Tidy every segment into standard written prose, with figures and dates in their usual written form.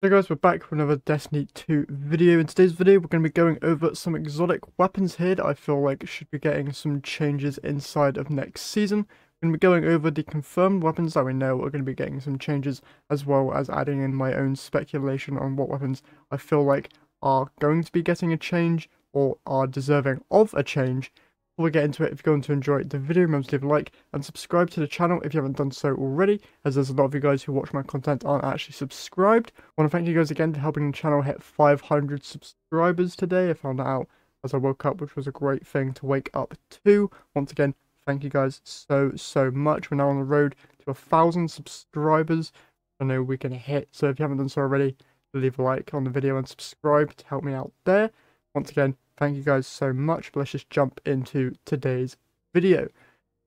So guys, we're back for another Destiny 2 video. In today's video, we're going to be going over some exotic weapons here that I feel like should be getting some changes inside of next season. We're going to be going over the confirmed weapons that we know are going to be getting some changes, as well as adding in my own speculation on what weapons I feel like are going to be getting a change or are deserving of a change. Before we get into it, if you're going to enjoy the video, remember to leave a like and subscribe to the channel if you haven't done so already, as there's a lot of you guys who watch my content aren't actually subscribed. I want to thank you guys again for helping the channel hit 500 subscribers today. I found that out as I woke up, which was a great thing to wake up to. Once again, thank you guys so much. We're now on the road to 1,000 subscribers. I know we can hit, so if you haven't done so already, leave a like on the video and subscribe to help me out there. Once again, thank you guys so much, but let's just jump into today's video.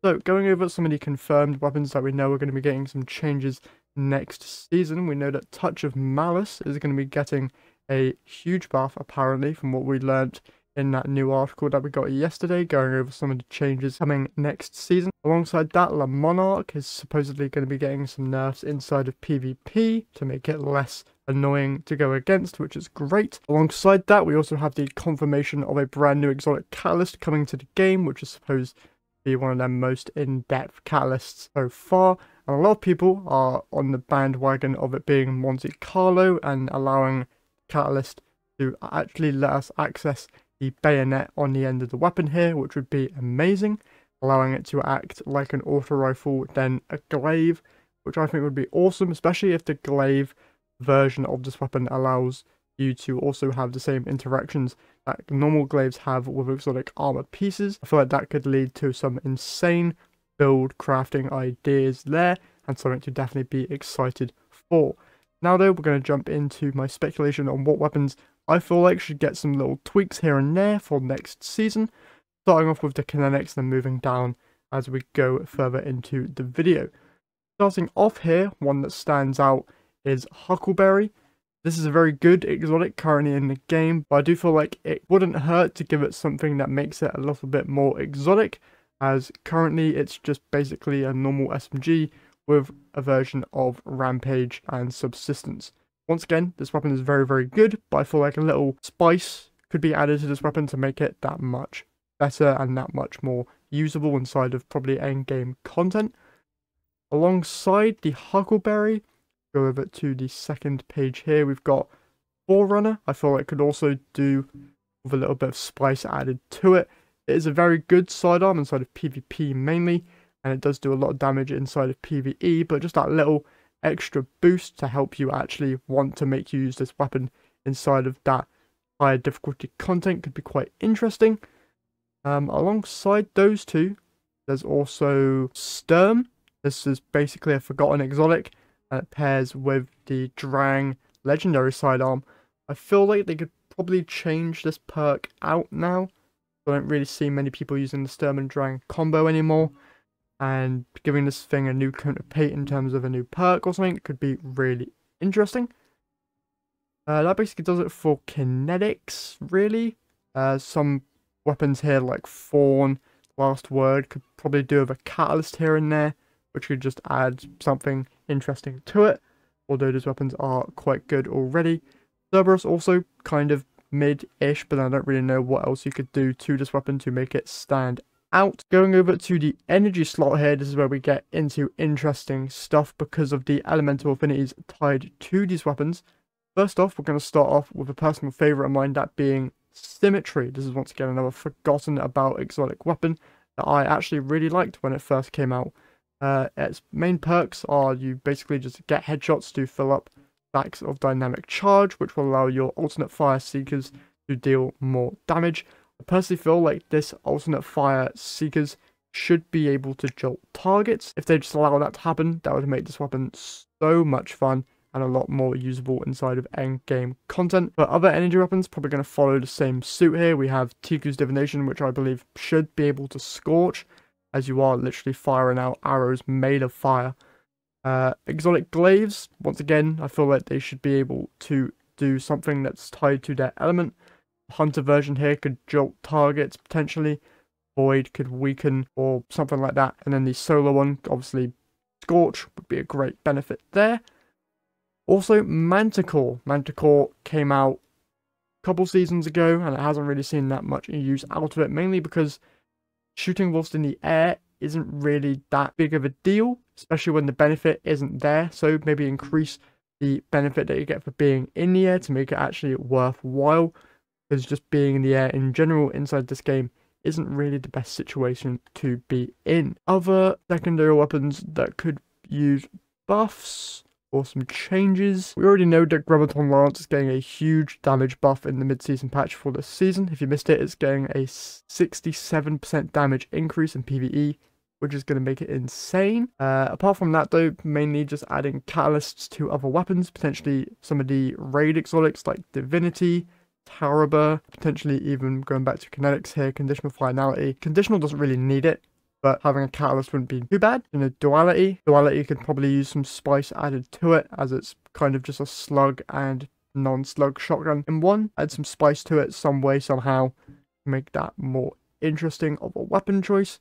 So, going over some of the confirmed weapons that we know are going to be getting some changes next season. We know that Touch of Malice is going to be getting a huge buff, apparently, from what we learned in that new article that we got yesterday, going over some of the changes coming next season. Alongside that, Le Monarque is supposedly going to be getting some nerfs inside of PvP to make it less annoying to go against, which is great. Alongside that, we also have the confirmation of a brand new exotic catalyst coming to the game, which is supposed to be one of their most in-depth catalysts so far. And a lot of people are on the bandwagon of it being Monte Carlo and allowing catalyst to actually let us access the bayonet on the end of the weapon here, which would be amazing, allowing it to act like an auto rifle, then a glaive, which I think would be awesome, especially if the glaive version of this weapon allows you to also have the same interactions that normal glaives have with exotic armor pieces. I feel like that could lead to some insane build crafting ideas there, and something to definitely be excited for. Now though, we're going to jump into my speculation on what weapons I feel like should get some little tweaks here and there for next season, starting off with the kinetics, then moving down as we go further into the video. Starting off here, one that stands out is Huckleberry. This is a very good exotic currently in the game, but I do feel like it wouldn't hurt to give it something that makes it a little bit more exotic, as currently it's just basically a normal SMG with a version of Rampage and Subsistence. Once again, this weapon is very good, but I feel like a little spice could be added to this weapon to make it that much better and that much more usable inside of probably endgame content. Alongside the Huckleberry, go over to the second page here, we've got Forerunner. I feel like it could also do with a little bit of spice added to it. It is a very good sidearm inside of PvP mainly, and it does do a lot of damage inside of PvE, but just that little extra boost to help you actually want to make use this weapon inside of that higher difficulty content could be quite interesting. Alongside those two, there's also Sturm. This is basically a forgotten exotic, and it pairs with the Drang legendary sidearm. I feel like they could probably change this perk out now. I don't really see many people using the Sturm and Drang combo anymore, and giving this thing a new coat of paint in terms of a new perk or something could be really interesting. That basically does it for kinetics, really. Some weapons here like Fawn, Last Word, could probably do with a catalyst here and there, which could just add something interesting to it, although those weapons are quite good already. Cerberus also kind of mid-ish, but I don't really know what else you could do to this weapon to make it stand out. Going over to the energy slot here, this is where we get into interesting stuff because of the elemental affinities tied to these weapons. First off, we're going to start off with a personal favourite of mine, that being Symmetry. This is once again another forgotten about exotic weapon that I actually really liked when it first came out. Its main perks are you basically just get headshots to fill up stacks of dynamic charge, which will allow your alternate fire seekers to deal more damage. I personally feel like this alternate fire seekers should be able to jolt targets. If they just allow that to happen, that would make this weapon so much fun and a lot more usable inside of endgame content. But other energy weapons probably going to follow the same suit here. We have Tiku's Divination, which I believe should be able to scorch, as you are literally firing out arrows made of fire. Exotic glaives, once again, I feel like they should be able to do something that's tied to their element. The Hunter version here could jolt targets potentially. Void could weaken or something like that. And then the solar one, obviously Scorch would be a great benefit there. Also, Manticore. Manticore came out a couple seasons ago, and it hasn't really seen that much use out of it, mainly because shooting whilst in the air isn't really that big of a deal, especially when the benefit isn't there. So maybe increase the benefit that you get for being in the air to make it actually worthwhile, because just being in the air in general inside this game isn't really the best situation to be in. Other secondary weapons that could use buffs or some changes. We already know that Graviton Lance is getting a huge damage buff in the mid-season patch for this season. If you missed it, it's getting a 67% damage increase in PvE, which is going to make it insane. Apart from that though, mainly just adding catalysts to other weapons, potentially some of the raid exotics like Divinity, Taraba, potentially even going back to kinetics here, Conditional Finality. Conditional doesn't really need it, but having a catalyst wouldn't be too bad. You know, Duality could probably use some spice added to it, as it's kind of just a slug and non-slug shotgun in one. Add some spice to it some way, somehow, make that more interesting of a weapon choice.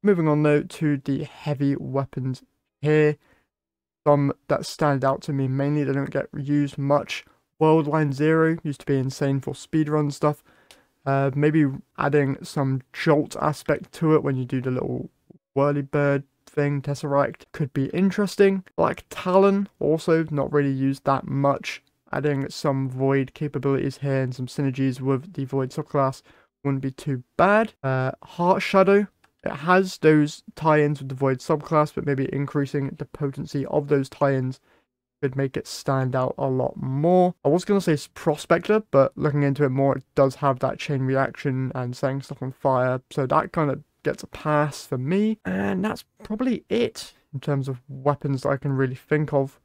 Moving on though to the heavy weapons here. Some that stand out to me, mainly they don't get used much. Worldline Zero used to be insane for speedrun stuff. Maybe adding some jolt aspect to it when you do the little whirlybird thing, Tesseract, could be interesting. Black Talon, also not really used that much. Adding some Void capabilities here and some synergies with the Void subclass wouldn't be too bad. Heart Shadow, it has those tie-ins with the Void subclass, but maybe increasing the potency of those tie-ins could make it stand out a lot more. I was going to say Prospector, but looking into it more, it does have that chain reaction and setting stuff on fire, so that kind of gets a pass for me. And that's probably it in terms of weapons that I can really think of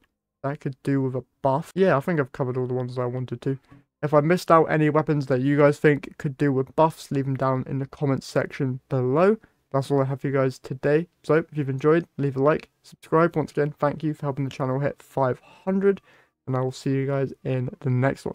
that could do with a buff. Yeah, I think I've covered all the ones I wanted to. If I missed out any weapons that you guys think could do with buffs, leave them down in the comments section below. That's all I have for you guys today. So if you've enjoyed, leave a like, subscribe. Once again, thank you for helping the channel hit 500, and I will see you guys in the next one.